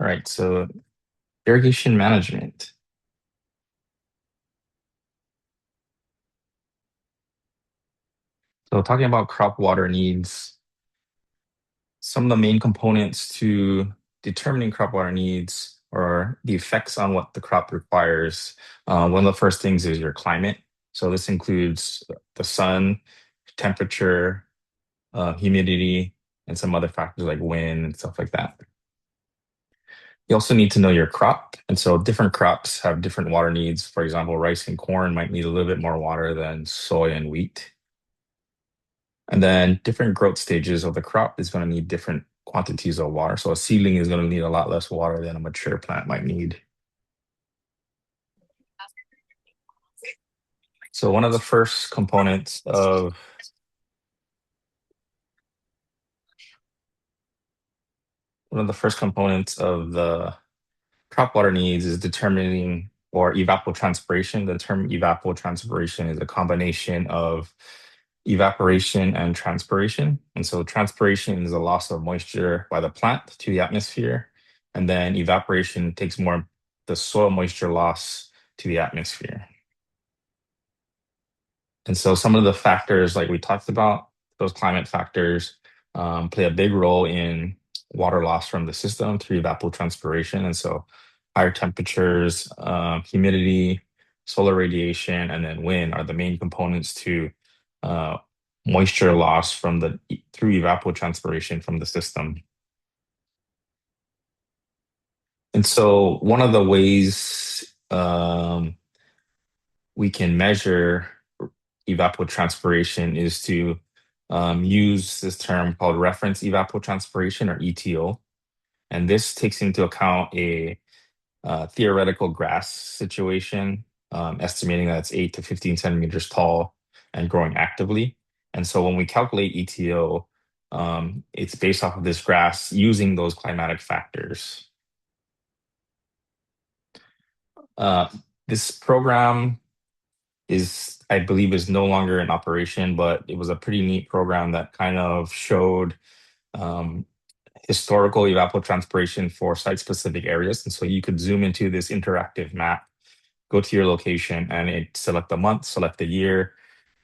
All right, so irrigation management. So talking about crop water needs, some of the main components to determining crop water needs or the effects on what the crop requires. One of the first things is your climate. So this includes the sun, temperature, humidity, and some other factors like wind and stuff like that. You also need to know your crop. And so different crops have different water needs. For example, rice and corn might need a little bit more water than soy and wheat. And then different growth stages of the crop is going to need different quantities of water. So a seedling is going to need a lot less water than a mature plant might need. So one of the first components of the crop water needs is determining or evapotranspiration. The term evapotranspiration is a combination of evaporation and transpiration. And so transpiration is the loss of moisture by the plant to the atmosphere. And then evaporation takes more the soil moisture loss to the atmosphere. And so some of the factors like we talked about, those climate factors play a big role in water loss from the system through evapotranspiration. And so higher temperatures, humidity, solar radiation, and then wind are the main components to uh, moisture loss through evapotranspiration from the system. And so one of the ways we can measure evapotranspiration is to use this term called reference evapotranspiration or ETO. And this takes into account a theoretical grass situation, estimating that it's 8 to 15 centimeters tall and growing actively. And so when we calculate ETO, it's based off of this grass using those climatic factors. Uh, this program I believe, is no longer in operation, but it was a pretty neat program that kind of showed um, historical evapotranspiration for site-specific areas. And so you could zoom into this interactive map, go to your location, and it select the month, select the year,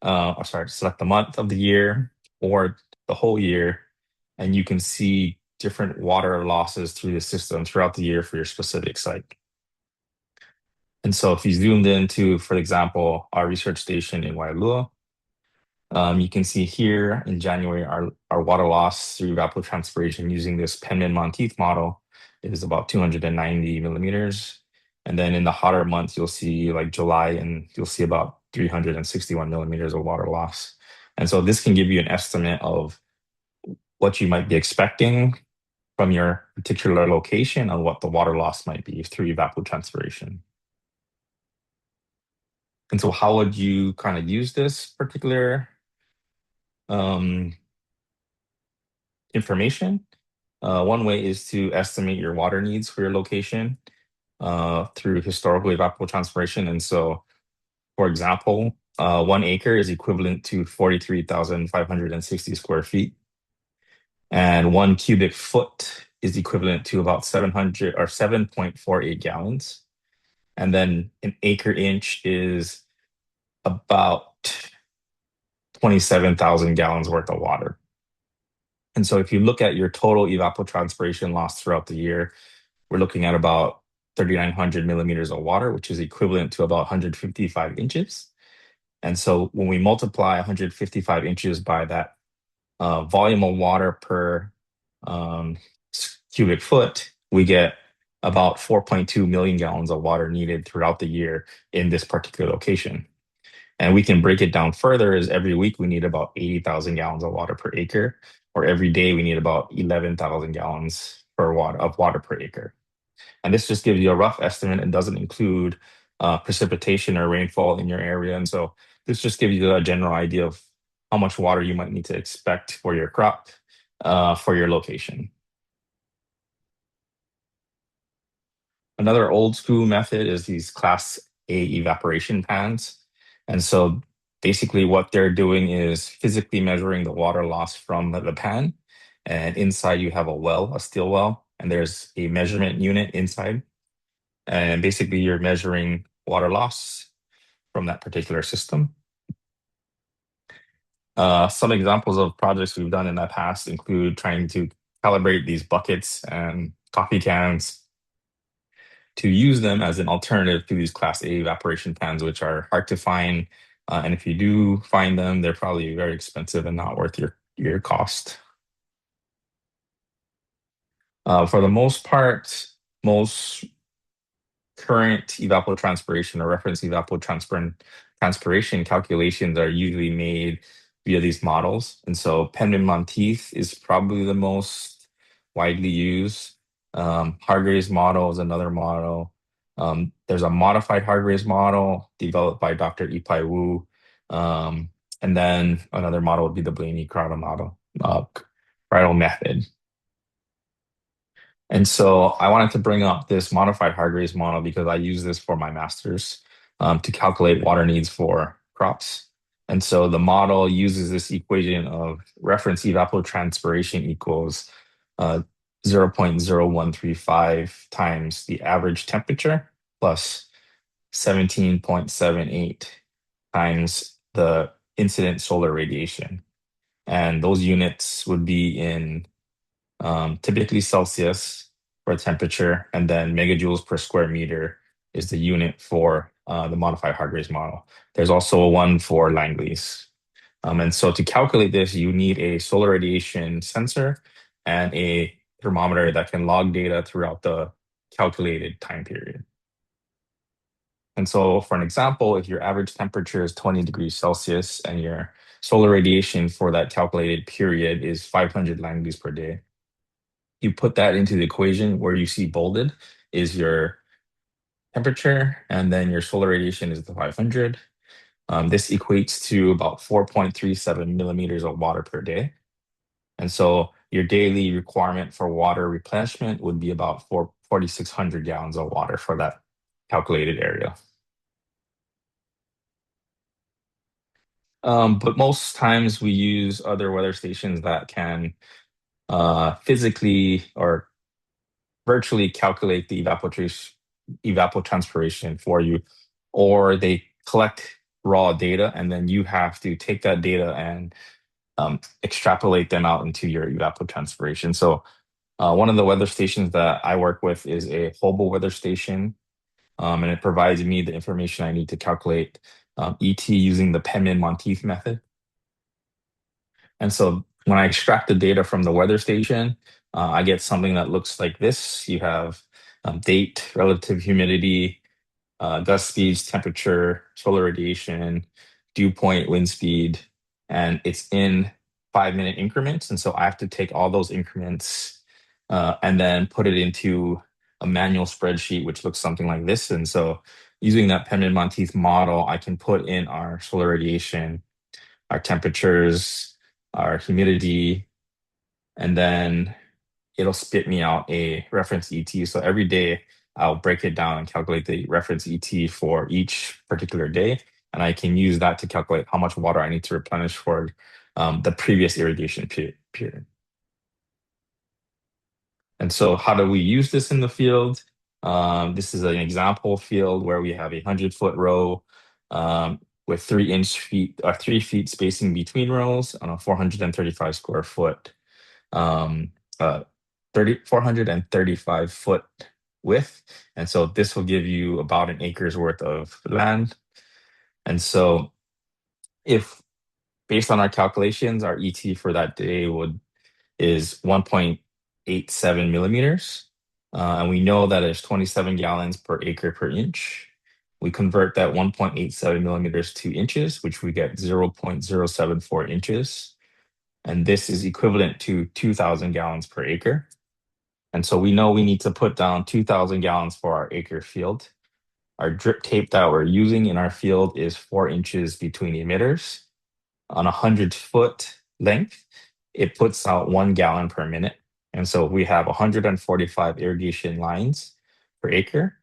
select the month of the year or the whole year, and you can see different water losses through the system throughout the year for your specific site. And so if you zoomed into, for example, our research station in Waialua, you can see here in January, our water loss through evapotranspiration using this Penman-Monteith model is about 290 millimeters. And then in the hotter months, you'll see like July, and you'll see about 361 millimeters of water loss. And so this can give you an estimate of what you might be expecting from your particular location on what the water loss might be through evapotranspiration. And so how would you kind of use this particular um, information? One way is to estimate your water needs for your location through historical evapotranspiration. And so, for example, 1 acre is equivalent to 43,560 square feet, and 1 cubic foot is equivalent to about 700 or 7.48 gallons. And then an acre inch is about 27,000 gallons worth of water. And so if you look at your total evapotranspiration loss throughout the year, we're looking at about 3,900 millimeters of water, which is equivalent to about 155 inches. And so when we multiply 155 inches by that volume of water per um, cubic foot, we get about 4.2 million gallons of water needed throughout the year in this particular location. And we can break it down further as every week we need about 80,000 gallons of water per acre, or every day we need about 11,000 gallons of water per acre. And this just gives you a rough estimate and doesn't include precipitation or rainfall in your area. And so this just gives you a general idea of how much water you might need to expect for your crop for your location. Another old school method is these Class A evaporation pans. And so basically what they're doing is physically measuring the water loss from the pan. And inside you have a well, a steel well. and there's a measurement unit inside. And basically, you're measuring water loss from that particular system. Some examples of projects we've done in the past include trying to calibrate these buckets and coffee cans to use them as an alternative to these Class A evaporation pans, which are hard to find. And if you do find them, they're probably very expensive and not worth your cost. For the most part, most current evapotranspiration or reference evapotranspiration calculations are usually made via these models. And so Penman-Monteith is probably the most widely used. Hargreaves model is another model. There's a modified Hargreaves model developed by Dr. Ipai Wu. And then another model would be the Blaney-Crowder model, Crowder method. And so I wanted to bring up this modified Hargreaves model because I use this for my master's to calculate water needs for crops. And so the model uses this equation of reference evapotranspiration equals 0.0135 times the average temperature plus 17.78 times the incident solar radiation. And those units would be in typically Celsius for temperature, and then megajoules per square meter is the unit for the modified Hargreaves model. There's also one for Langley's. And so to calculate this, you need a solar radiation sensor and a thermometer that can log data throughout the calculated time period. And so for an example, if your average temperature is 20 degrees Celsius and your solar radiation for that calculated period is 500 Langley's per day, you put that into the equation where you see bolded is your temperature, and then your solar radiation is the 500. This equates to about 4.37 millimeters of water per day. And so your daily requirement for water replenishment would be about 4,600 gallons of water for that calculated area. But most times we use other weather stations that can physically or virtually calculate the evapotranspiration for you, or they collect raw data and then you have to take that data and extrapolate them out into your evapotranspiration. So one of the weather stations that I work with is a Hubble weather station, and it provides me the information I need to calculate ET using the Penman-Monteith method. And so when I extract the data from the weather station, I get something that looks like this. You have date, relative humidity, gust speeds, temperature, solar radiation, dew point, wind speed, and it's in 5-minute increments. And so I have to take all those increments and then put it into a manual spreadsheet, which looks something like this. And so using that Penman-Monteith model, I can put in our solar radiation, our temperatures, our humidity, and then it'll spit me out a reference ET. So every day I'll break it down and calculate the reference ET for each particular day. And I can use that to calculate how much water I need to replenish for the previous irrigation period. And so how do we use this in the field? This is an example field where we have a 100-foot row with 3 feet spacing between rows on a 435 square foot, um, 435 foot width. And so this will give you about an acre's worth of land. And so if based on our calculations, our ET for that day is 1.87 millimeters. And we know that there's 27 gallons per acre per inch. We convert that 1.87 millimeters to inches, which we get 0.074 inches. And this is equivalent to 2,000 gallons per acre. And so we know we need to put down 2,000 gallons for our acre field. Our drip tape that we're using in our field is 4 inches between emitters. On a 100-foot length, it puts out 1 gallon per minute. And so we have 145 irrigation lines per acre.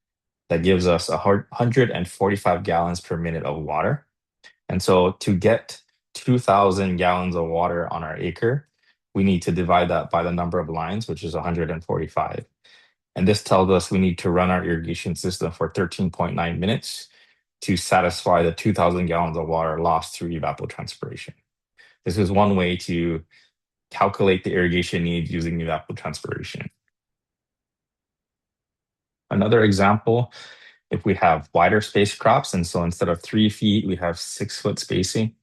That gives us 145 gallons per minute of water. And so to get 2,000 gallons of water on our acre, we need to divide that by the number of lines, which is 145. And this tells us we need to run our irrigation system for 13.9 minutes to satisfy the 2,000 gallons of water lost through evapotranspiration. This is one way to calculate the irrigation need using evapotranspiration. Another example, if we have wider space crops, and so instead of 3 feet, we have 6 foot spacing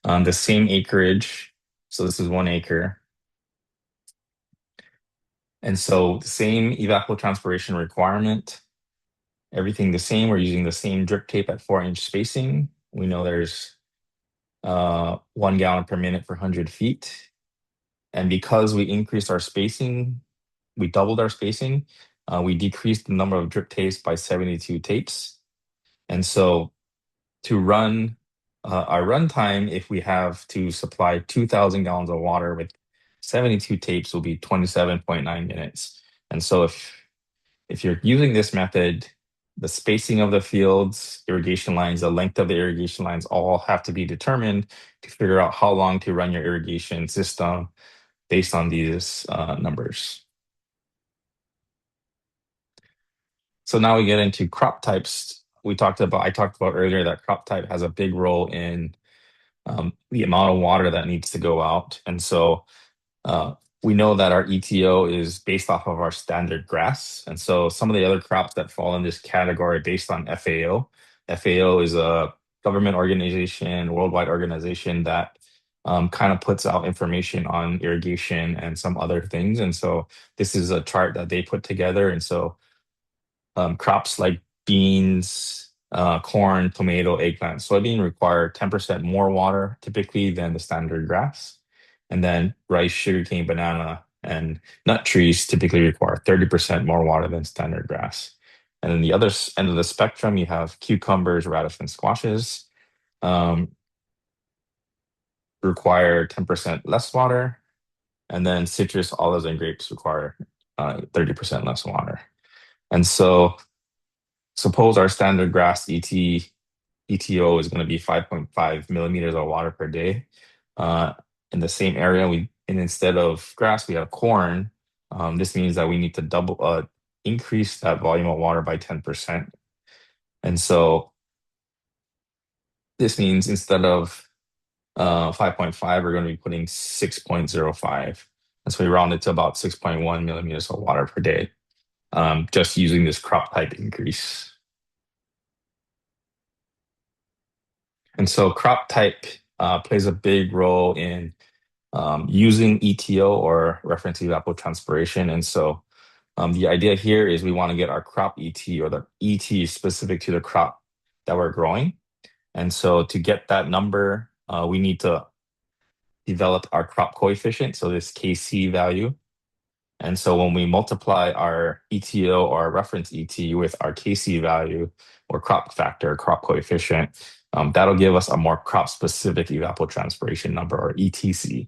on the same acreage. So this is 1 acre. And so the same evapotranspiration requirement, everything the same. We're using the same drip tape at 4-inch spacing. We know there's 1 gallon per minute for 100 feet. And because we increased our spacing, we doubled our spacing, we decreased the number of drip tapes by 72 tapes. And so to run our runtime, if we have to supply 2,000 gallons of water with 72 tapes, will be 27.9 minutes. And so if you're using this method, the spacing of the fields, irrigation lines, the length of the irrigation lines all have to be determined to figure out how long to run your irrigation system based on these numbers. So now we get into crop types. I talked about earlier that crop type has a big role in the amount of water that needs to go out. And so uh, we know that our ETO is based off of our standard grass. And so some of the other crops that fall in this category based on FAO. FAO is a government organization, worldwide organization that kind of puts out information on irrigation and some other things. And so this is a chart that they put together. And so crops like beans, corn, tomato, eggplant, soybean require 10% more water typically than the standard grass. And then rice, sugarcane, banana, and nut trees typically require 30% more water than standard grass. And then the other end of the spectrum, you have cucumbers, radish, and squashes require 10% less water. And then citrus, olives, and grapes require 30% less water. And so suppose our standard grass ETO is going to be 5.5 millimeters of water per day. In the same area, and instead of grass, we have corn. This means that we need to increase that volume of water by 10%. And so this means instead of 5.5, we're going to be putting 6.05. And so we round it to about 6.1 millimeters of water per day, just using this crop type increase. And so crop type plays a big role in using ETO or reference evapotranspiration. And so the idea here is we want to get our crop ET or the ET specific to the crop that we're growing. And so to get that number, we need to develop our crop coefficient, so this KC value. And so when we multiply our ETO or our reference ET with our KC value or crop factor, crop coefficient, that'll give us a more crop-specific evapotranspiration number or ETC.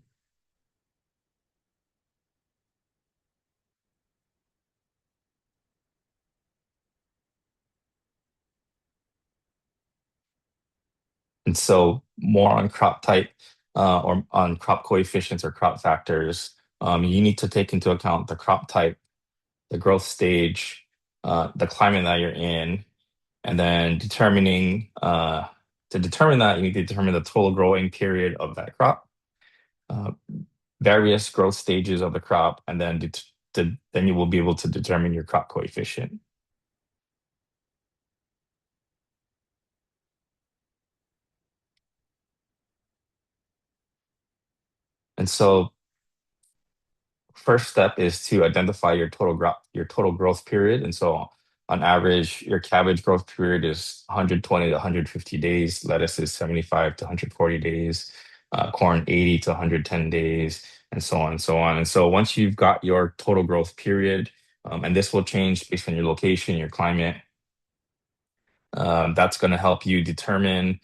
And so more on crop type or on crop coefficients or crop factors, you need to take into account the crop type, the growth stage, the climate that you're in, and then to determine that, you need to determine the total growing period of that crop, various growth stages of the crop, and then then you will be able to determine your crop coefficient. And so first step is to identify your total growth period. And so on average, your cabbage growth period is 120 to 150 days, lettuce is 75 to 140 days, corn 80 to 110 days, and so on and so on. And so once you've got your total growth period, and this will change based on your location, your climate, that's going to help you determine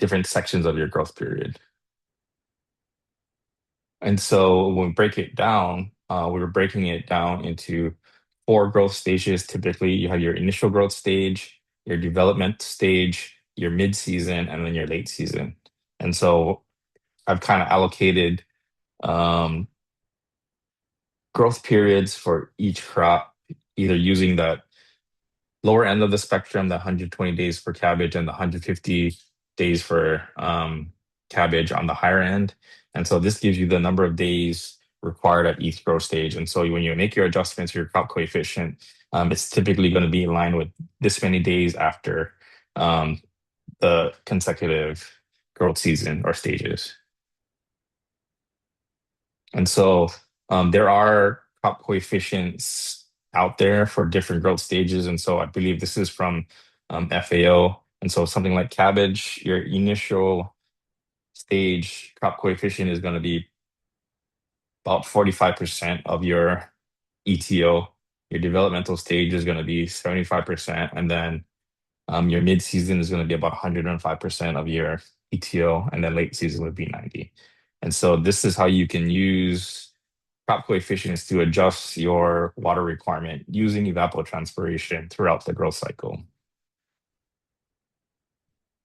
different sections of your growth period. And so when we break it down, we were breaking it down into 4 growth stages. Typically, you have your initial growth stage, your development stage, your mid-season, and then your late season. And so I've kind of allocated um, growth periods for each crop, either using the lower end of the spectrum, the 120 days for cabbage, and the 150 days for cabbage on the higher end. And so this gives you the number of days required at each growth stage. And so when you make your adjustments to your crop coefficient, it's typically going to be in line with this many days after um, the consecutive growth season or stages. And so there are crop coefficients out there for different growth stages. And so I believe this is from FAO. And so something like cabbage, your initial stage crop coefficient is going to be about 45% of your ETO. Your developmental stage is going to be 75%. And then your mid-season is going to be about 105% of your ETO. And then late season would be 90. And so this is how you can use crop coefficients to adjust your water requirement using evapotranspiration throughout the growth cycle.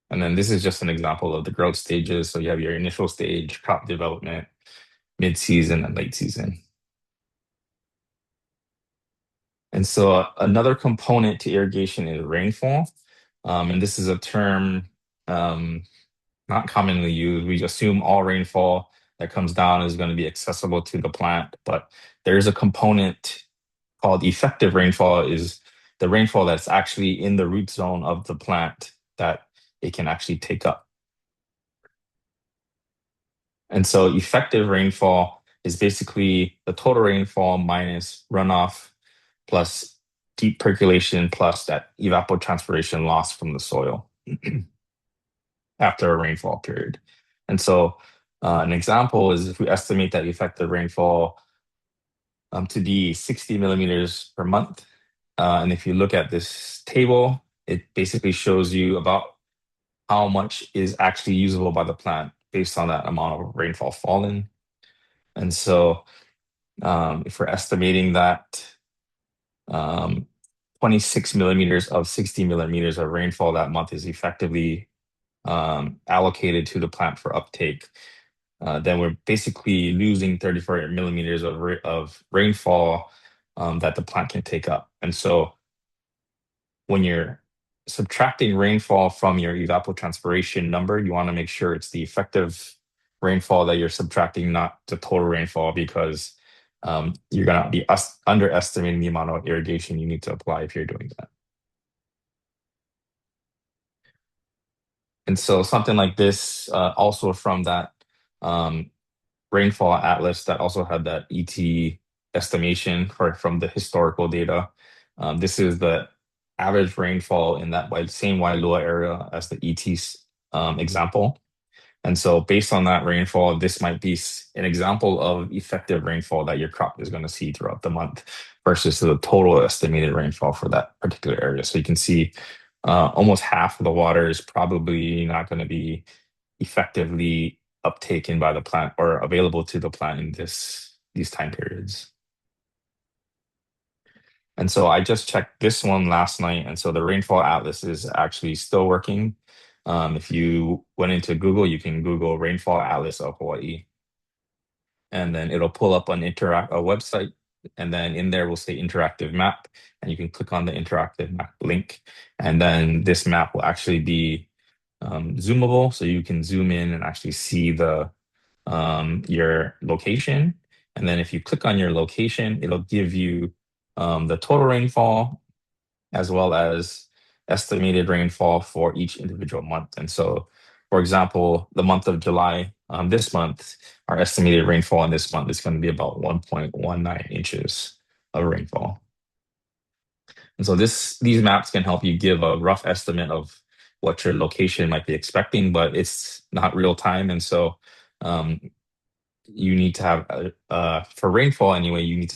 And then this is just an example of the growth stages. So you have your initial stage, crop development, mid-season, and late season. And so another component to irrigation is rainfall. And this is a term um, not commonly used. We assume all rainfall that comes down is going to be accessible to the plant, but there's a component called effective rainfall is the rainfall that's actually in the root zone of the plant that it can actually take up. And so effective rainfall is basically the total rainfall minus runoff plus deep percolation plus that evapotranspiration loss from the soil after a rainfall period. And so an example is if we estimate that effective rainfall to be 60 millimeters per month. And if you look at this table, it basically shows you about how much is actually usable by the plant based on that amount of rainfall fallen. And so if we're estimating that um, 26 millimeters of 60 millimeters of rainfall that month is effectively allocated to the plant for uptake, then we're basically losing 34 millimeters of rainfall that the plant can take up. And so when you're subtracting rainfall from your evapotranspiration number, you want to make sure it's the effective rainfall that you're subtracting, not the total rainfall, because you're going to be underestimating the amount of irrigation you need to apply if you're doing that. And so something like this, also from that um, rainfall atlas that also had that ET estimation from the historical data. This is the average rainfall in that same Wailua area as the ET example. And so based on that rainfall, this might be an example of effective rainfall that your crop is going to see throughout the month versus the total estimated rainfall for that particular area. So you can see almost half of the water is probably not going to be effectively uptaken by the plant or available to the plant in these time periods. And so I just checked this one last night, and so the rainfall atlas is actually still working. If you went into Google, you can Google rainfall atlas of Hawaii, and then it'll pull up a website, and then in there will say interactive map, and you can click on the interactive map link, and then this map will actually be zoomable, so you can zoom in and actually see your location. And then if you click on your location, it'll give you the total rainfall as well as estimated rainfall for each individual month. And so, for example, the month of July, this month, our estimated rainfall in this month is going to be about 1.19 inches of rainfall. And so these maps can help you give a rough estimate of what your location might be expecting, but it's not real time. And so um, you need to have for rainfall anyway,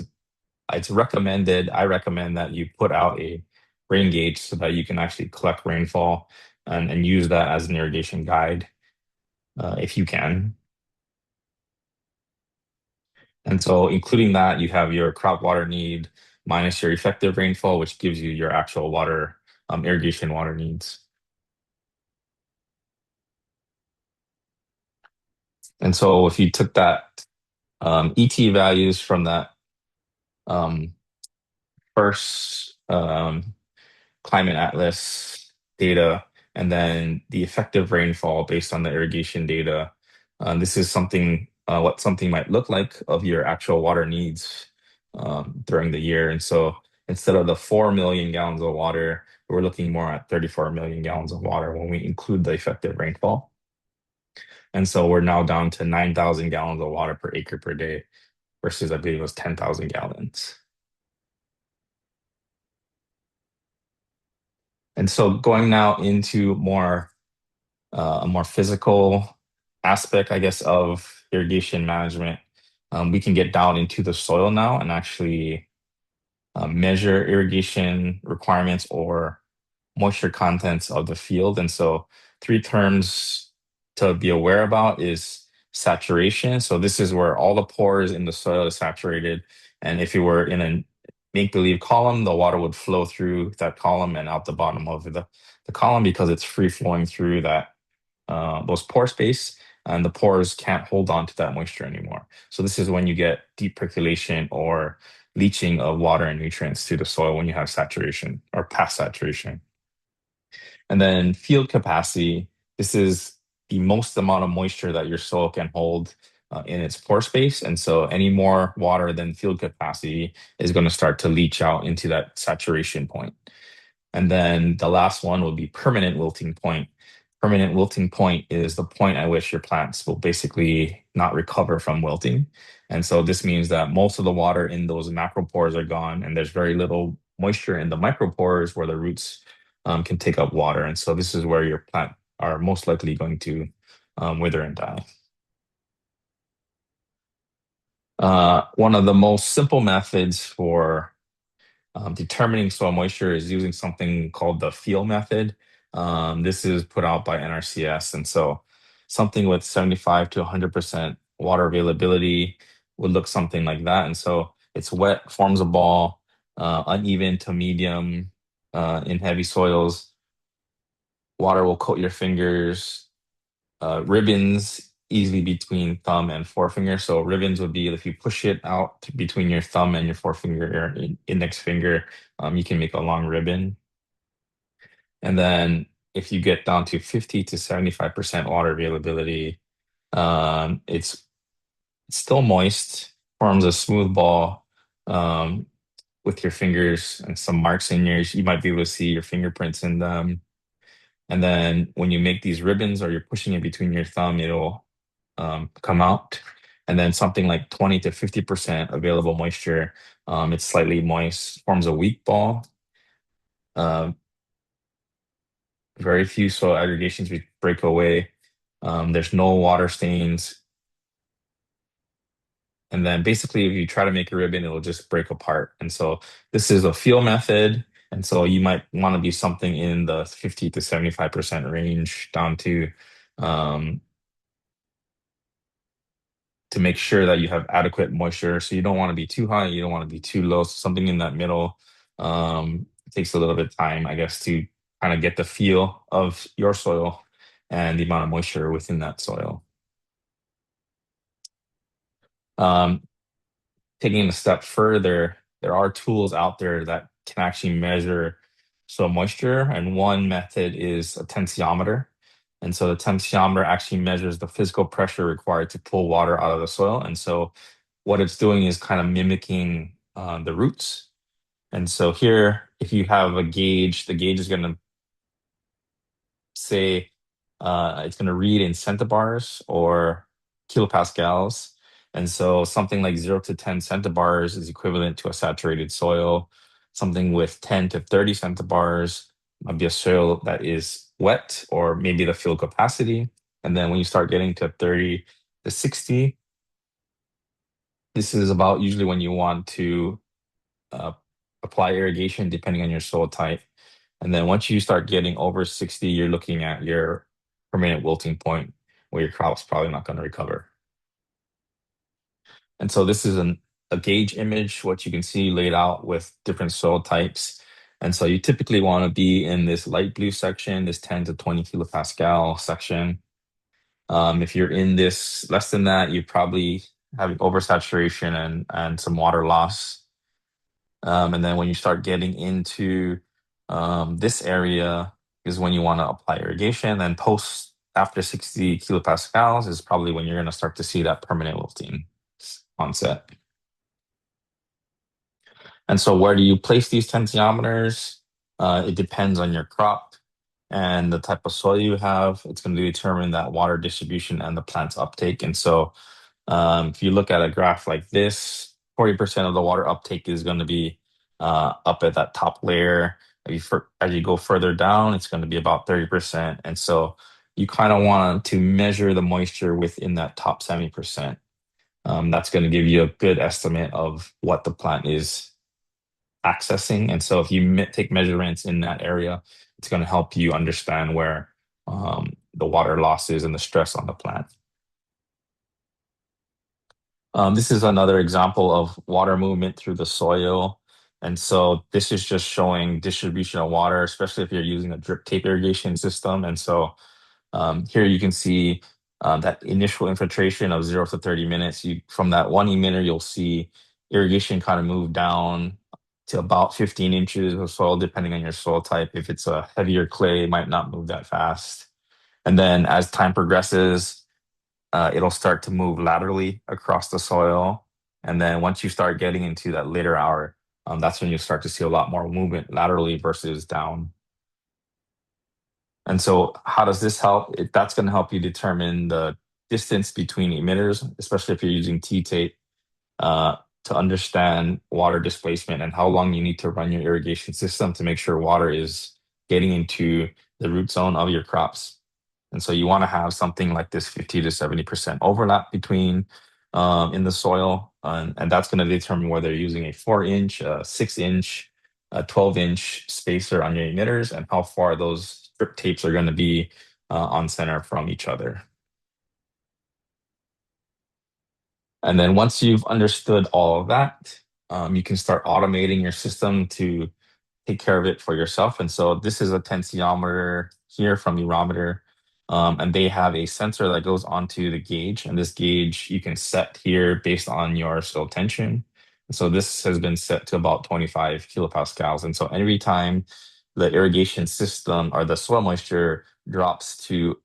it's recommended, I recommend that you put out a rain gauge so that you can actually collect rainfall and use that as an irrigation guide if you can. And so including that, you have your crop water need minus your effective rainfall, which gives you your actual water, irrigation water needs. And so if you took that ET values from that um, first climate atlas data, and then the effective rainfall based on the irrigation data. This is something what something might look like of your actual water needs during the year. And so instead of the 4 million gallons of water, we're looking more at 34 million gallons of water when we include the effective rainfall. And so we're now down to 9,000 gallons of water per acre per day versus I believe it was 10,000 gallons. And so going now into a more physical aspect, I guess, of irrigation management, we can get down into the soil now and actually measure irrigation requirements or moisture contents of the field. And so, three terms to be aware about is saturation. So, this is where all the pores in the soil is saturated. And if you were in a make-believe column, the water would flow through that column and out the bottom of the column because it's free flowing through that those pore space, and the pores can't hold on to that moisture anymore. So this is when you get deep percolation or leaching of water and nutrients to the soil when you have saturation or past saturation. And then field capacity, this is the most amount of moisture that your soil can hold in its pore space. And so any more water than field capacity is going to start to leach out into that saturation point. And then the last one will be permanent wilting point. Permanent wilting point is the point at which your plants will basically not recover from wilting. And so this means that most of the water in those macropores are gone, and there's very little moisture in the micropores where the roots can take up water. And so this is where your plant are most likely going to wither and die. One of the most simple methods for determining soil moisture is using something called the feel method. This is put out by NRCS. And so something with 75 to 100% water availability would look something like that. And so it's wet, forms a ball, uneven to medium in heavy soils. Water will coat your fingers, ribbons easily between thumb and forefinger. So ribbons would be if you push it out between your thumb and your forefinger or index finger, you can make a long ribbon. And then if you get down to 50 to 75% water availability, it's still moist, forms a smooth ball um, with your fingers and some marks in yours. You might be able to see your fingerprints in them. And then when you make these ribbons or you're pushing it between your thumb, it'll come out. And then something like 20 to 50% available moisture. It's slightly moist, forms a weak ball. Uh, Very few soil aggregations break away. There's no water stains. And then basically, if you try to make a ribbon, it'll just break apart. And so this is a feel method. And so you might want to be something in the 50 to 75% range down um, to make sure that you have adequate moisture. So you don't want to be too high, you don't want to be too low. So something in that middle. It takes a little bit of time, I guess, to kind of get the feel of your soil and the amount of moisture within that soil. Um, Taking a step further, there are tools out there that can actually measure soil moisture, and one method is a tensiometer. And so the tensiometer actually measures the physical pressure required to pull water out of the soil. And so what it's doing is kind of mimicking the roots. And so here, if you have a gauge, the gauge is going to say it's going to read in centibars or kilopascals. And so something like 0 to 10 centibars is equivalent to a saturated soil. Something with 10 to 30 centibars might be a soil that is wet or maybe the field capacity. And then when you start getting to 30 to 60, this is about usually when you want to uh, apply irrigation depending on your soil type. And then once you start getting over 60, you're looking at your permanent wilting point where your crop's probably not going to recover. And so this is a gauge image, what you can see laid out with different soil types. And so you typically want to be in this light blue section, this 10 to 20 kilopascal section. If you're in this less than that, you probably having oversaturation and some water loss. And then when you start getting into this area is when you want to apply irrigation. Then post after 60 kilopascals is probably when you're going to start to see that permanent wilting onset. And so where do you place these tensiometers? It depends on your crop and the type of soil you have. It's going to determine that water distribution and the plant's uptake. And so if you look at a graph like this, 40% of the water uptake is going to be up at that top layer. As you go further down, it's going to be about 30%. And so you kind of want to measure the moisture within that top 70%. That's going to give you a good estimate of what the plant is accessing. And so if you take measurements in that area, it's going to help you understand where the water loss is and the stress on the plant. This is another example of water movement through the soil. And so this is just showing distribution of water, especially if you're using a drip tape irrigation system. And so here you can see that initial infiltration of 0 to 30 minutes. From that one emitter, you'll see irrigation kind of move down to about 15 inches of soil, depending on your soil type. If it's a heavier clay, it might not move that fast. And then as time progresses, it'll start to move laterally across the soil. And then once you start getting into that later hour, that's when you start to see a lot more movement laterally versus down. And so how does this help? That's going to help you determine the distance between emitters, especially if you're using T-tape, to understand water displacement and how long you need to run your irrigation system to make sure water is getting into the root zone of your crops. And so you want to have something like this 50 to 70% overlap between in the soil. And that's going to determine whether you're using a 4-inch, a 6-inch, a 12-inch spacer on your emitters and how far those strip tapes are going to be on center from each other. And then once you've understood all of that, you can start automating your system to take care of it for yourself. And so this is a tensiometer here from Eurometer. And they have a sensor that goes onto the gauge. And this gauge you can set here based on your soil tension. And so this has been set to about 25 kilopascals. And so every time the irrigation system or the soil moisture drops to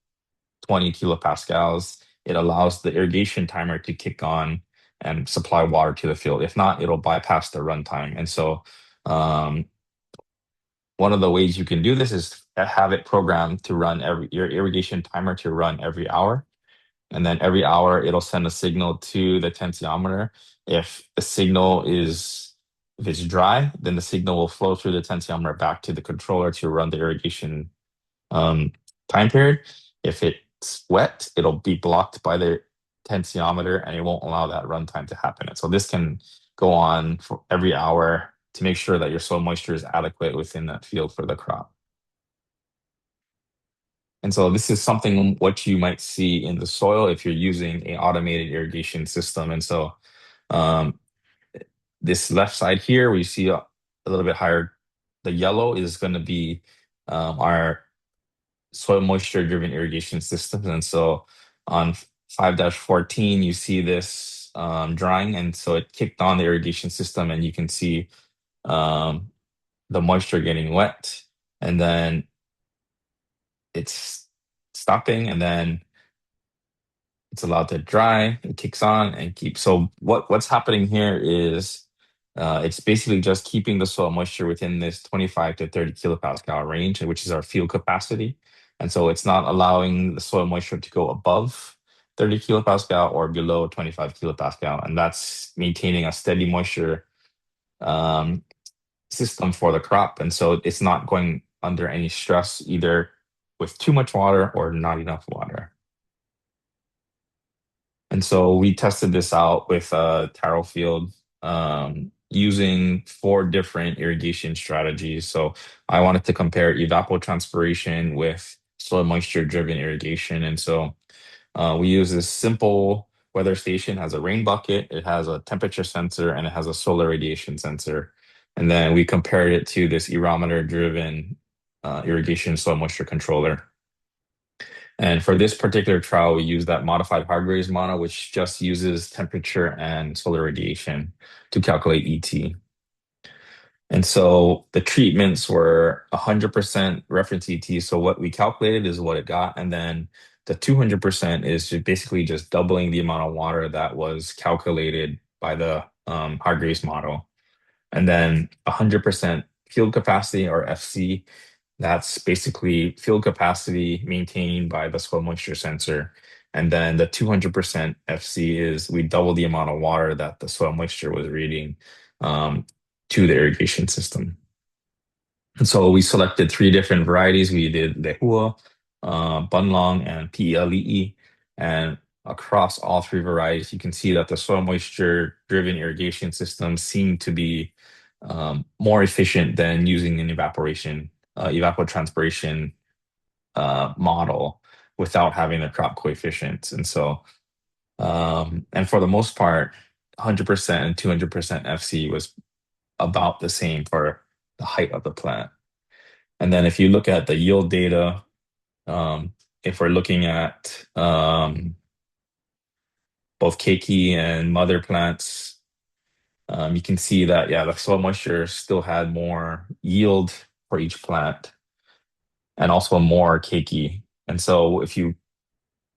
20 kilopascals, it allows the irrigation timer to kick on and supply water to the field. If not, it'll bypass the runtime. And so one of the ways you can do this is have it programmed to run your irrigation timer to run every hour. And then every hour it'll send a signal to the tensiometer. If the signal if it's dry, then the signal will flow through the tensiometer back to the controller to run the irrigation time period. If it's wet, it'll be blocked by the tensiometer and it won't allow that runtime to happen. And so this can go on for every hour to make sure that your soil moisture is adequate within that field for the crop. And so this is something what you might see in the soil if you're using an automated irrigation system. And so um, this left side here, we see a little bit higher. The yellow is going to be our soil moisture driven irrigation systems. And so on 5-14, you see this drying. And so it kicked on the irrigation system and you can see um, the moisture getting wet. And then it's stopping and then it's allowed to dry. It kicks on and keeps. So what's happening here is it's basically just keeping the soil moisture within this 25 to 30 kilopascal range, which is our field capacity. And so it's not allowing the soil moisture to go above 30 kilopascal or below 25 kilopascal. And that's maintaining a steady moisture system for the crop. And so it's not going under any stress either with too much water or not enough water. And so we tested this out with a taro field using 4 different irrigation strategies. So I wanted to compare evapotranspiration with soil moisture driven irrigation. And so we use this simple weather station, has a rain bucket, it has a temperature sensor, and it has a solar radiation sensor. And then we compared it to this aerometer driven irrigation soil moisture controller. And for this particular trial, we use that modified Hargreaves model, which just uses temperature and solar radiation to calculate ET. And so the treatments were 100% reference ET. So what we calculated is what it got. And then the 200% is basically just doubling the amount of water that was calculated by the Hargreaves model. And then 100% field capacity, or FC, that's basically field capacity maintained by the soil moisture sensor. And then the 200% FC is we double the amount of water that the soil moisture was reading um, to the irrigation system. And so we selected three different varieties. We did Lehua, Bunlong, and Pelee. And across all three varieties, you can see that the soil moisture driven irrigation systems seem to be more efficient than using an evapotranspiration model without having the crop coefficients. And so, and for the most part, 100% and 200% FC was about the same for the height of the plant. And then if you look at the yield data, if we're looking at both keiki and mother plants, you can see that, yeah, the soil moisture still had more yield for each plant and also more keiki. And so if you,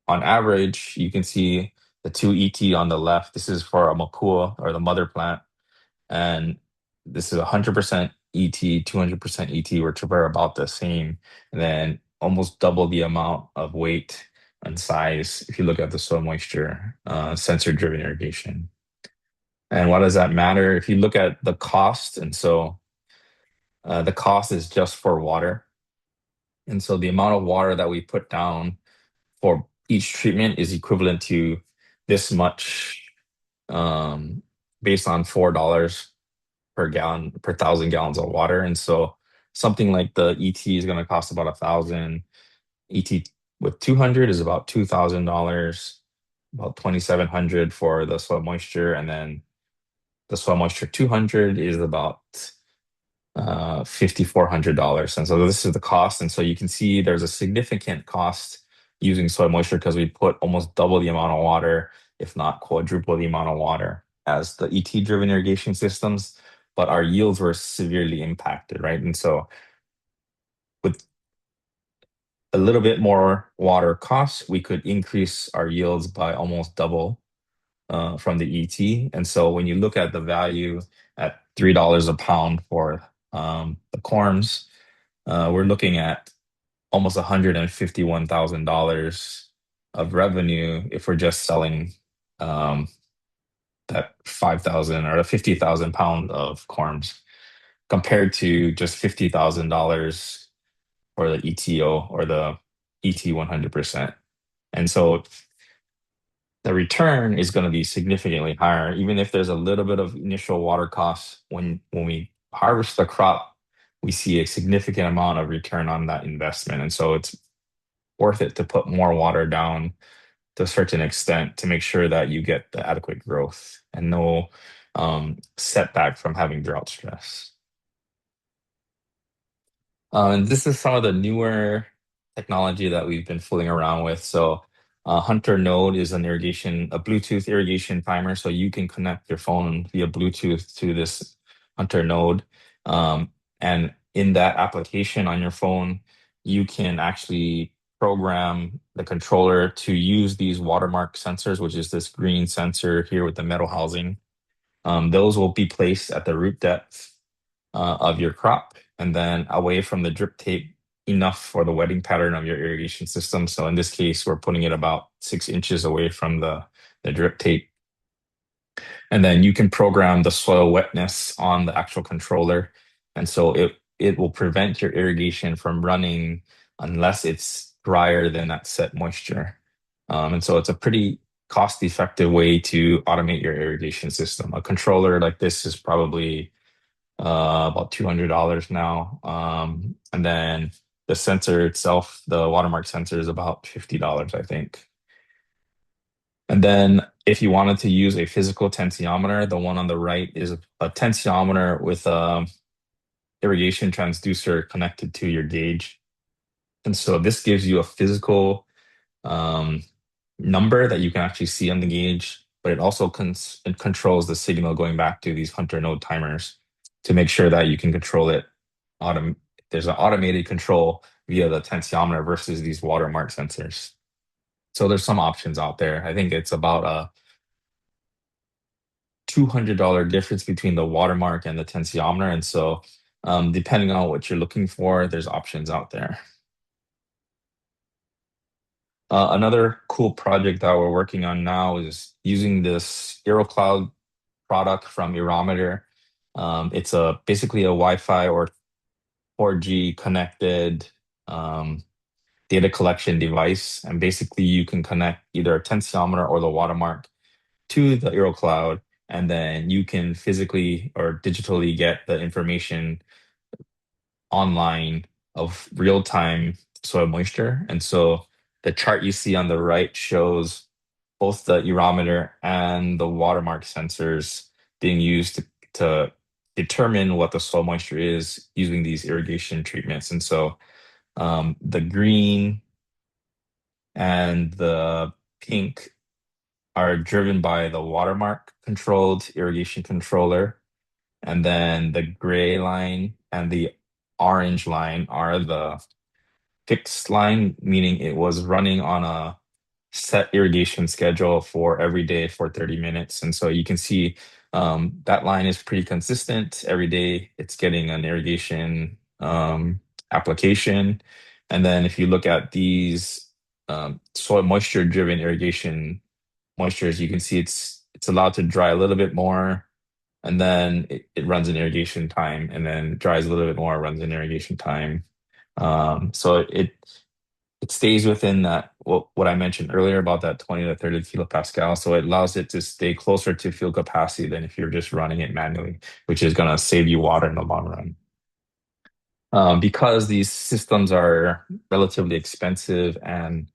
on average, you can see the two ET on the left. This is for a makua, or the mother plant. And this is 100% ET, 200% ET, which are about the same. And then almost double the amount of weight and size if you look at the soil moisture sensor-driven irrigation. And why does that matter? If you look at the cost, and so the cost is just for water. And so the amount of water that we put down for each treatment is equivalent to this much based on $4 per gallon per 1,000 gallons of water. And so something like the ET is going to cost about 1,000. ET with 200 is about $2,000, about 2,700 for the soil moisture, and then the soil moisture 200 is about $5,400. And so this is the cost. And so you can see there's a significant cost using soil moisture because we put almost double the amount of water, if not quadruple the amount of water as the ET driven irrigation systems, but our yields were severely impacted, right? And so with a little bit more water costs, we could increase our yields by almost double from the ET. And so when you look at the value at $3 a pound for the corms, we're looking at almost $151,000 of revenue if we're just selling that 5,000 or 50,000 pound of corms, compared to just $50,000 for the ETO, or the ET 100%. And so the return is going to be significantly higher, even if there's a little bit of initial water costs. When we harvest the crop, we see a significant amount of return on that investment. And so it's worth it to put more water down to a certain extent to make sure that you get the adequate growth and no setback from having drought stress. And this is some of the newer technology that we've been fooling around with. So Hunter Node is a Bluetooth irrigation timer. So you can connect your phone via Bluetooth to this Hunter Node. And in that application on your phone, you can actually program the controller to use these watermark sensors, which is this green sensor here with the metal housing. Those will be placed at the root depth of your crop, and then away from the drip tape enough for the wetting pattern of your irrigation system. So in this case, we're putting it about 6 inches away from the drip tape. And then you can program the soil wetness on the actual controller. And so it will prevent your irrigation from running unless it's drier than that set moisture. And so it's a pretty cost-effective way to automate your irrigation system. A controller like this is probably about $200 now. And then the sensor itself, the watermark sensor, is about $50, I think. And then if you wanted to use a physical tensiometer, the one on the right is a tensiometer with a irrigation transducer connected to your gauge. And so this gives you a physical um, number that you can actually see on the gauge, but it also it controls the signal going back to these hunter node timers to make sure that you can control it. Autom There's an automated control via the tensiometer versus these watermark sensors. So there's some options out there. I think it's about a $200 difference between the watermark and the tensiometer. And so, depending on what you're looking for, there's options out there. Another cool project that we're working on now is using this AeroCloud product from Aerometer. It's basically a Wi-Fi or 4G connected um, data collection device, and basically you can connect either a tensiometer or the watermark to the AeroCloud, and then you can physically or digitally get the information online of real-time soil moisture. And so the chart you see on the right shows both the aerometer and the watermark sensors being used to determine what the soil moisture is using these irrigation treatments. And so the green and the pink are driven by the watermark controlled irrigation controller. And then the gray line and the orange line are the fixed line, meaning it was running on a set irrigation schedule for every day for 30 minutes. And so you can see that line is pretty consistent. Every day it's getting an irrigation application. And then if you look at these soil moisture driven irrigation moistures, you can see it's allowed to dry a little bit more, and then it runs in irrigation time, and then dries a little bit more, runs in irrigation time. So it stays within that what I mentioned earlier about that 20 to 30 kilopascal. So it allows it to stay closer to field capacity than if you're just running it manually, which is going to save you water in the long run. Because these systems are relatively expensive and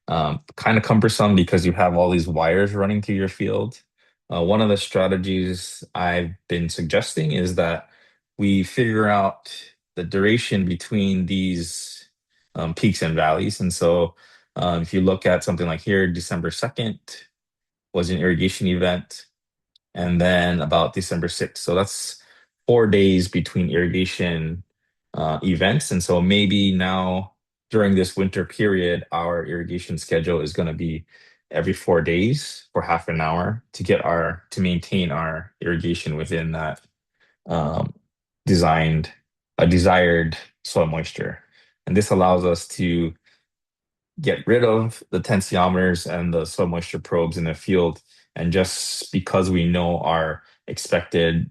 kind of cumbersome because you have all these wires running through your field. One of the strategies I've been suggesting is that we figure out the duration between these peaks and valleys. And so if you look at something like here, December 2nd was an irrigation event, and then about December 6th. So that's 4 days between irrigation events. And so maybe now during this winter period, our irrigation schedule is going to be every 4 days for half an hour to maintain our irrigation within that um, designed a desired soil moisture. And this allows us to get rid of the tensiometers and the soil moisture probes in the field. And just because we know our expected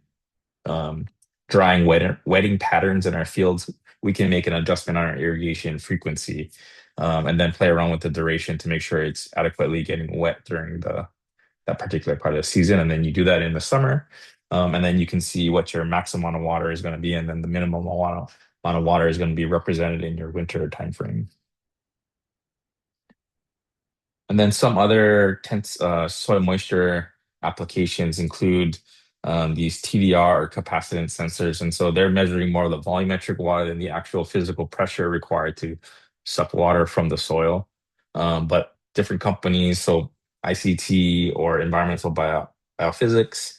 um, wetting patterns in our fields, we can make an adjustment on our irrigation frequency, and then play around with the duration to make sure it's adequately getting wet during that particular part of the season. And then you do that in the summer, and then you can see what your maximum amount of water is going to be, and then the minimum amount of water is going to be represented in your winter timeframe. And then some other soil moisture applications include these TDR or capacitance sensors. And so they're measuring more of the volumetric water than the actual physical pressure required to suck water from the soil. But different companies, so ICT or Biophysics,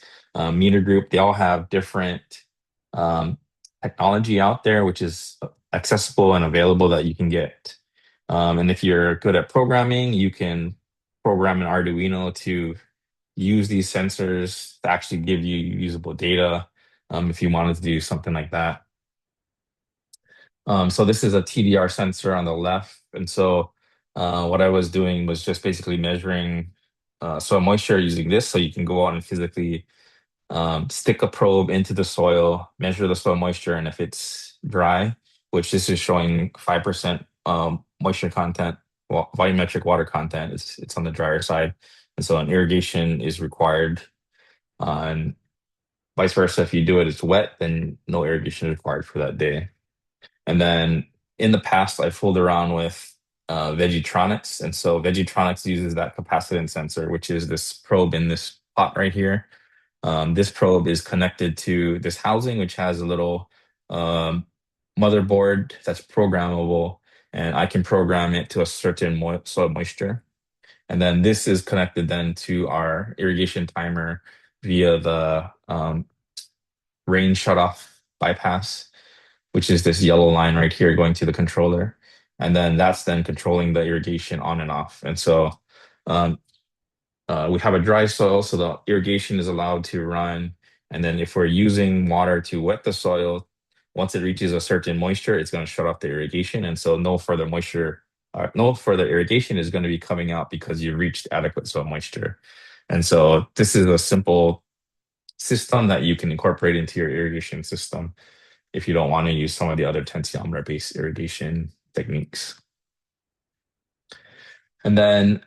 Meter Group, they all have different um, technology out there, which is accessible and available that you can get. And if you're good at programming, you can program an Arduino to use these sensors to actually give you usable data, if you wanted to do something like that. So this is a TDR sensor on the left. And so what I was doing was just basically measuring soil moisture using this. So you can go out and physically stick a probe into the soil, measure the soil moisture, and if it's dry, which this is showing 5% moisture content, volumetric water content, it's on the drier side. And so an irrigation is required. And vice versa, if you do it, it's wet, then no irrigation is required for that day. And then in the past, I fooled around with Vegetronics. And so Vegetronics uses that capacitance sensor, which is this probe in this pot right here. This probe is connected to this housing, which has a little um, motherboard that's programmable. and I can program it to a certain soil moisture. And then this is connected then to our irrigation timer via the rain shutoff bypass, which is this yellow line right here going to the controller. And then that's then controlling the irrigation on and off. And so um, we have a dry soil, so the irrigation is allowed to run. And then if we're using water to wet the soil, once it reaches a certain moisture, it's going to shut off the irrigation. And so no further irrigation is going to be coming out because you've reached adequate soil moisture. And so this is a simple system that you can incorporate into your irrigation system if you don't want to use some of the other tensiometer-based irrigation techniques. And then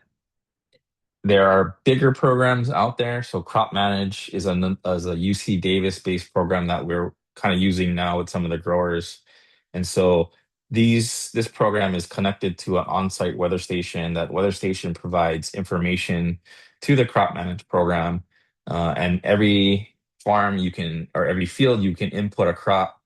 there are bigger programs out there. So Crop Manage is a UC Davis based program that we're kind of using now with some of the growers. And so this program is connected to an on-site weather station. That weather station provides information to the Crop Manage program. And every farm you can, or every field you can input a crop,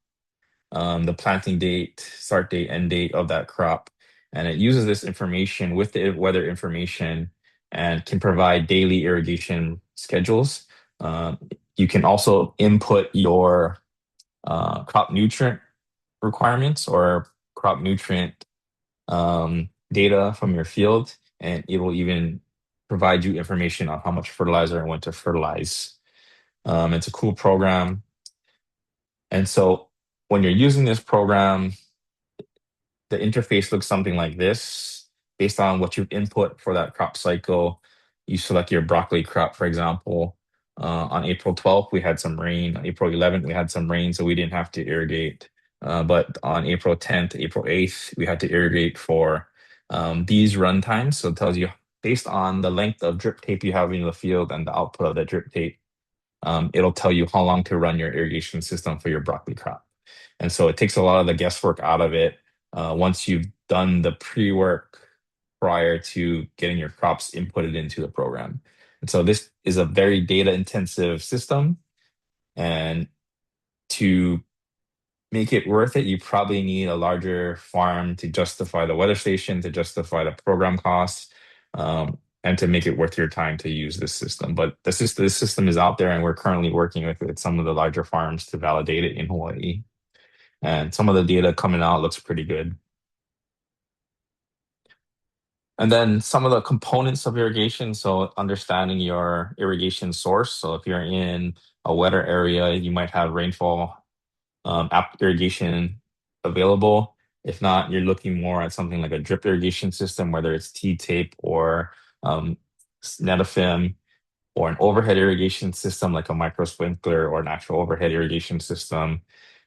the planting date, start date, end date of that crop. And it uses this information with the weather information and can provide daily irrigation schedules. Uh, you can also input your crop nutrient requirements or crop nutrient data from your field, and it will even provide you information on how much fertilizer and when to fertilize. It's a cool program. And so when you're using this program, the interface looks something like this. Based on what you input for that crop cycle, you select your broccoli crop, for example. On April 12th, we had some rain. On April 11th, we had some rain, so we didn't have to irrigate. But on April 10th, April 8th, we had to irrigate for these run times. So it tells you based on the length of drip tape you have in the field and the output of the drip tape, it'll tell you how long to run your irrigation system for your broccoli crop. And so it takes a lot of the guesswork out of it once you've done the pre-work prior to getting your crops inputted into the program. And so this is a very data intensive system. And to make it worth it, you probably need a larger farm to justify the weather station, to justify the program costs, and to make it worth your time to use this system. But this system is out there, and we're currently working with some of the larger farms to validate it in Hawaii. And some of the data coming out looks pretty good. And then some of the components of irrigation. So understanding your irrigation source. So if you're in a wetter area, you might have rainfall app irrigation available. If not, you're looking more at something like a drip irrigation system, whether it's T-tape or um, Netafim, or an overhead irrigation system like a micro sprinkler or an actual overhead irrigation system.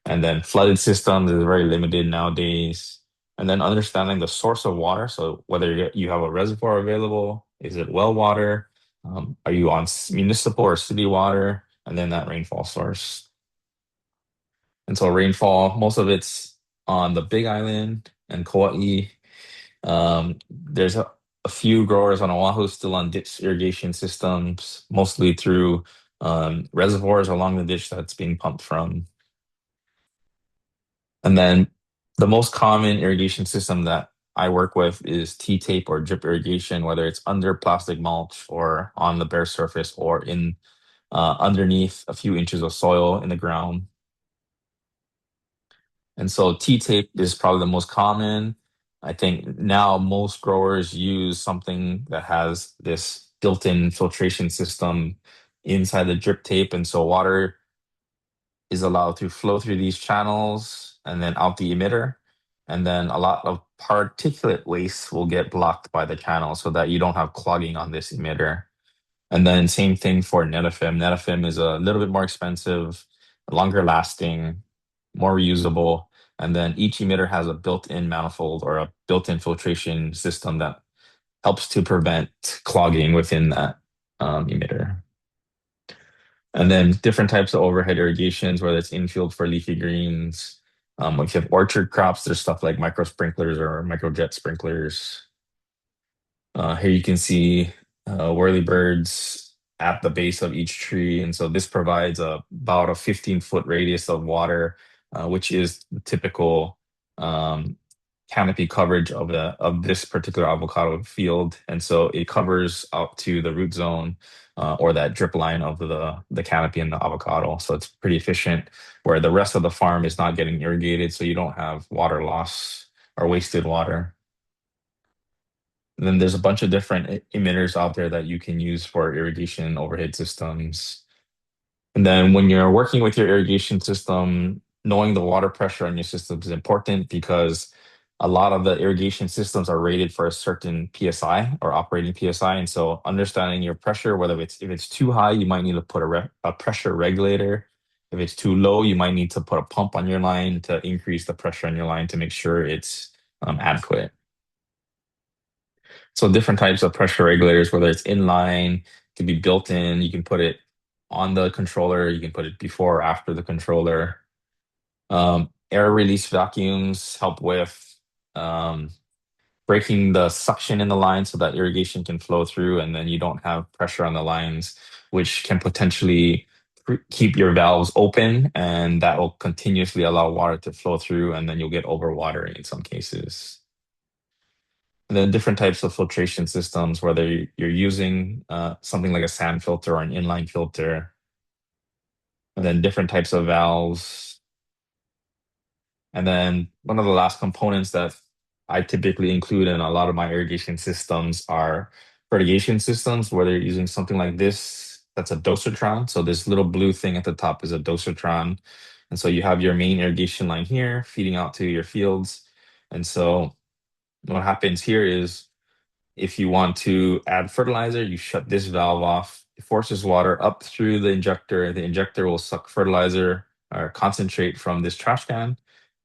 And then flooded systems is very limited nowadays. And then understanding the source of water. So whether you have a reservoir available, is it well water? Are you on municipal or city water? And then that rainfall source. And so rainfall, most of it's on the Big Island and Kauai. There's a few growers on Oahu still on ditch irrigation systems, mostly through reservoirs along the ditch that's being pumped from. And then the most common irrigation system that I work with is T-tape or drip irrigation, whether it's under plastic mulch or on the bare surface or in underneath a few inches of soil in the ground. And so T-tape is probably the most common. I think now most growers use something that has this built-in filtration system inside the drip tape. And so water is allowed to flow through these channels and then out the emitter. And then a lot of particulate waste will get blocked by the channel so that you don't have clogging on this emitter. And then same thing for Netafim. Netafim is a little bit more expensive, longer lasting, more reusable. And then each emitter has a built-in manifold or a built-in filtration system that helps to prevent clogging within that emitter. And then different types of overhead irrigations, whether it's infield for leafy greens. If you have orchard crops, there's stuff like micro sprinklers or micro jet sprinklers. Here you can see whirlybirds at the base of each tree. And so this provides about a 15-foot radius of water, which is the typical canopy coverage of this particular avocado field, and so it covers out to the root zone or that drip line of the canopy in the avocado. So it's pretty efficient, where the rest of the farm is not getting irrigated, so you don't have water loss or wasted water. And then there's a bunch of different emitters out there that you can use for irrigation overhead systems. And then when you're working with your irrigation system, knowing the water pressure on your system is important because a lot of the irrigation systems are rated for a certain PSI or operating PSI. And so understanding your pressure, whether it's if it's too high, you might need to put a pressure regulator. If it's too low, you might need to put a pump on your line to increase the pressure on your line to make sure it's adequate. So different types of pressure regulators, whether it's inline, can be built in. You can put it on the controller. You can put it before or after the controller. Air release vacuums help with um, breaking the suction in the line so that irrigation can flow through, and then you don't have pressure on the lines, which can potentially keep your valves open, and that will continuously allow water to flow through, and then you'll get overwatering in some cases. And then different types of filtration systems, whether you're using something like a sand filter or an inline filter, and then different types of valves. And then one of the last components that I typically include in a lot of my irrigation systems are fertigation systems, where they're using something like this. That's a dosatron. So this little blue thing at the top is a dosatron. And so you have your main irrigation line here feeding out to your fields. And so what happens here is if you want to add fertilizer, you shut this valve off. It forces water up through the injector. The injector will suck fertilizer or concentrate from this trash can.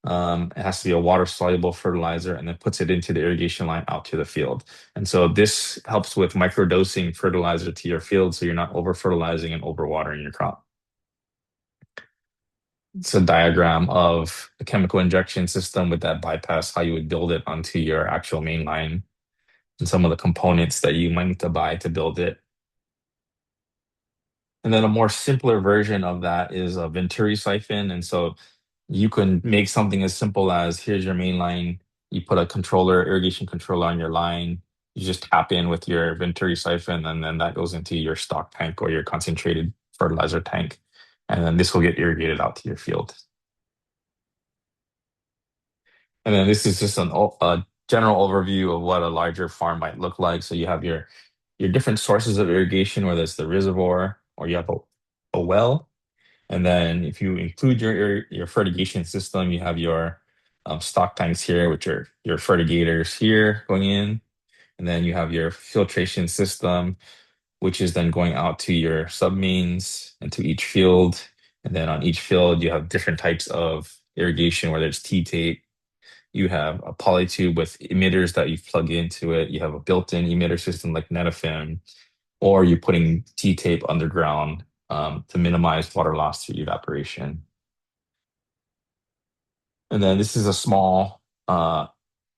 It has to be a water soluble fertilizer, and then puts it into the irrigation line out to the field. And so this helps with microdosing fertilizer to your field so you're not over fertilizing and overwatering your crop. It's a diagram of the chemical injection system with that bypass, how you would build it onto your actual main line, and some of the components that you might need to buy to build it. And then a more simpler version of that is a Venturi siphon. And so you can make something as simple as, here's your main line. You put a controller, irrigation controller on your line. You just tap in with your Venturi siphon, and then that goes into your stock tank or your concentrated fertilizer tank. And then this will get irrigated out to your field. And then this is just a general overview of what a larger farm might look like. So you have your different sources of irrigation, whether it's the reservoir or you have a well. And then if you include your fertigation system, you have your stock tanks here, which are your fertigators here going in. And then you have your filtration system, which is then going out to your submains and to each field. And then on each field, you have different types of irrigation, whether it's T-tape, you have a polytube with emitters that you plug into it. You have a built-in emitter system like Netafim, or you're putting T-tape underground to minimize water loss through evaporation. And then this is a small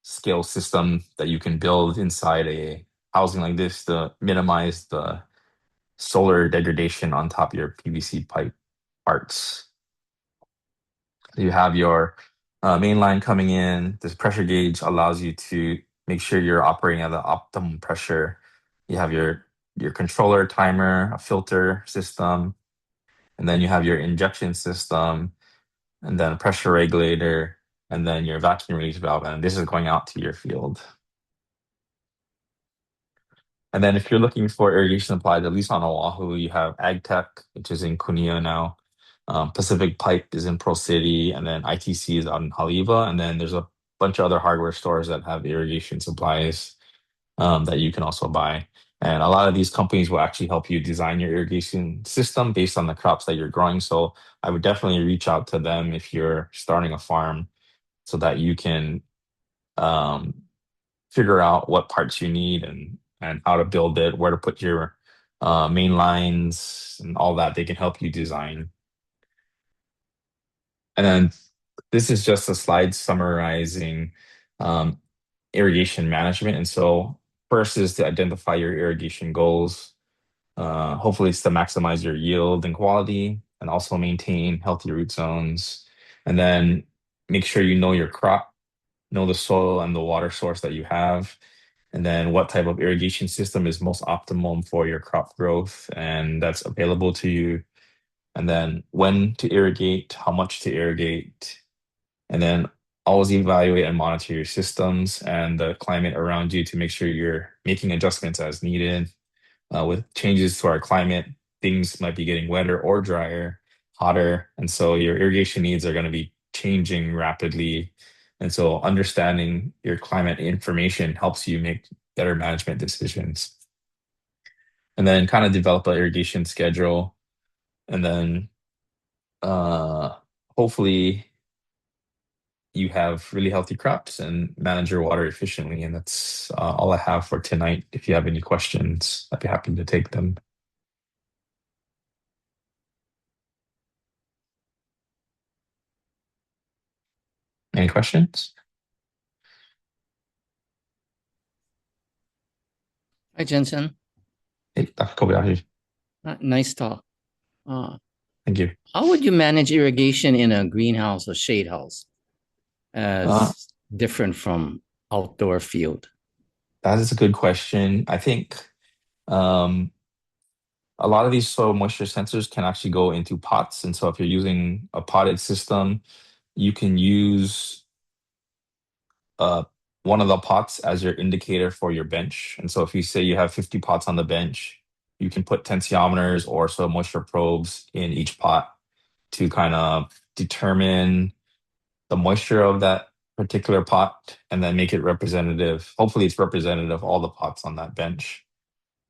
scale system that you can build inside a housing like this to minimize the solar degradation on top of your PVC pipe parts. You have your main line coming in. This pressure gauge allows you to make sure you're operating at the optimum pressure. You have your controller, timer, a filter system, and then you have your injection system, and then a pressure regulator, and then your vacuum release valve. And this is going out to your field. And then if you're looking for irrigation supplies, at least on Oahu, you have AgTech, which is in Kunia now. Pacific Pipe is in Pearl City, and then ITC is out in Haleiwa. And then there's a bunch of other hardware stores that have irrigation supplies that you can also buy. And a lot of these companies will actually help you design your irrigation system based on the crops that you're growing. So I would definitely reach out to them if you're starting a farm so that you can um, figure out what parts you need and how to build it, where to put your main lines and all that. They can help you design. And then this is just a slide summarizing um, irrigation management. And so first is to identify your irrigation goals. Hopefully it's to maximize your yield and quality and also maintain healthy root zones. And then make sure you know your crop know the soil and the water source that you have, and then what type of irrigation system is most optimum for your crop growth and that's available to you, and then when to irrigate, how much to irrigate, and then always evaluate and monitor your systems and the climate around you to make sure you're making adjustments as needed. With changes to our climate, things might be getting wetter or drier, hotter, and so your irrigation needs are going to be changing rapidly. And so understanding your climate information helps you make better management decisions. And then kind of develop an irrigation schedule, and then uh, hopefully you have really healthy crops and manage your water efficiently. And that's all I have for tonight. If you have any questions, I'd be happy to take them. Any questions? Hi, Jensen. Hey, Dr. Kobayashi. Nice talk. Uh, Thank you. how would you manage irrigation in a greenhouse or shade house Uh, as different from outdoor field? that is a good question. I think um, a lot of these soil moisture sensors can actually go into pots. And so if you're using a potted system, you can use uh, one of the pots as your indicator for your bench. And so if you say you have 50 pots on the bench, you can put tensiometers or soil moisture probes in each pot to kind of determine the moisture of that particular pot and then make it representative. Hopefully, it's representative of all the pots on that bench.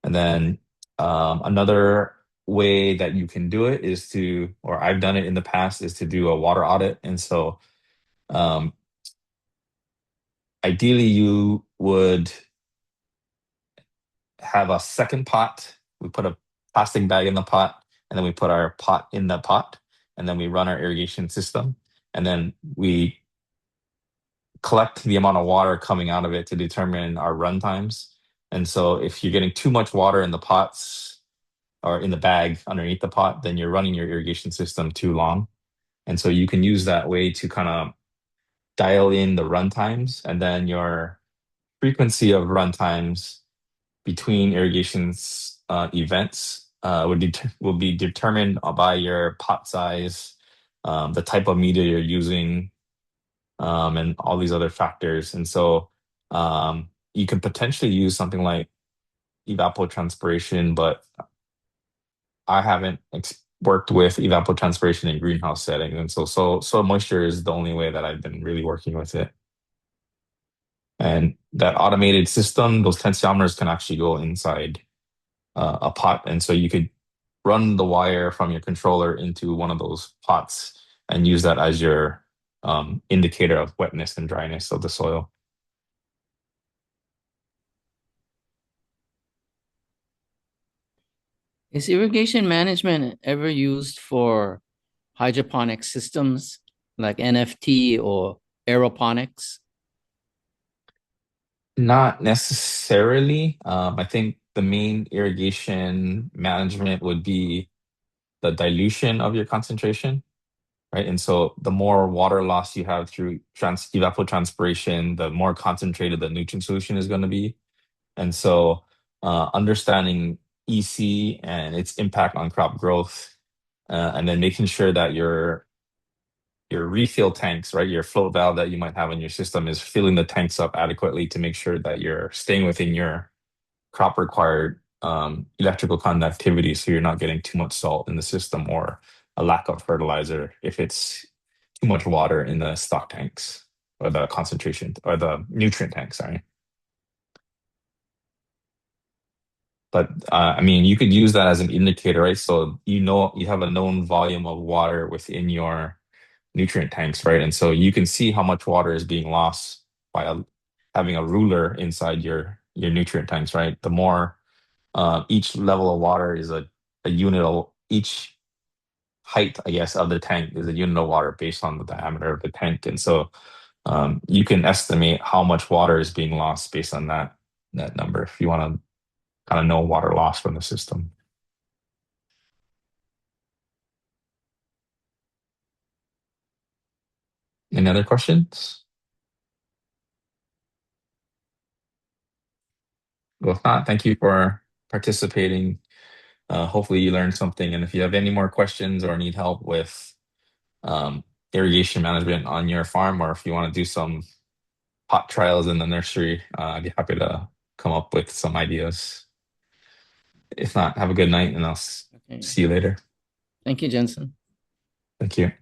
And then another way that you can do it is to, or I've done it in the past, is to do a water audit. And so um, ideally, you would have a second pot. We put a plastic bag in the pot, and then we put our pot in the pot, and then we run our irrigation system. And then we collect the amount of water coming out of it to determine our run times. And so if you're getting too much water in the pots or in the bag underneath the pot, then you're running your irrigation system too long. And so you can use that way to kind of dial in the run times, and then your frequency of run times between irrigations events will be determined by your pot size, the type of media you're using, and all these other factors. And so you can potentially use something like evapotranspiration, but I haven't worked with evapotranspiration in greenhouse settings. And so moisture is the only way that I've been really working with it. And that automated system, those tensiometers can actually go inside a pot. And so you could run the wire from your controller into one of those pots and use that as your indicator of wetness and dryness of the soil. Is irrigation management ever used for hydroponic systems like NFT or aeroponics? Not necessarily. I think the main irrigation management would be the dilution of your concentration, right? And so the more water loss you have through evapotranspiration, the more concentrated the nutrient solution is going to be. And so understanding EC and its impact on crop growth, and then making sure that your refill tanks, right? Your float valve that you might have in your system is filling the tanks up adequately to make sure that you're staying within your crop required electrical conductivity so you're not getting too much salt in the system or a lack of fertilizer if it's too much water in the stock tanks or the concentration or the nutrient tanks, sorry. But I mean, you could use that as an indicator, right? So you know you have a known volume of water within your nutrient tanks, right? And so you can see how much water is being lost by having a ruler inside your nutrient tanks, right? The more each level of water is a unit of each height, I guess, of the tank is a unit of water based on the diameter of the tank. And so you can estimate how much water is being lost based on that number if you want to kind of know water loss from the system. Any other questions? Well, if not, thank you for participating. Hopefully you learned something. And if you have any more questions or need help with um, irrigation management on your farm, or if you want to do some pot trials in the nursery, I'd be happy to come up with some ideas. If not, have a good night and I'll Okay. see you later. Thank you, Jensen. Thank you.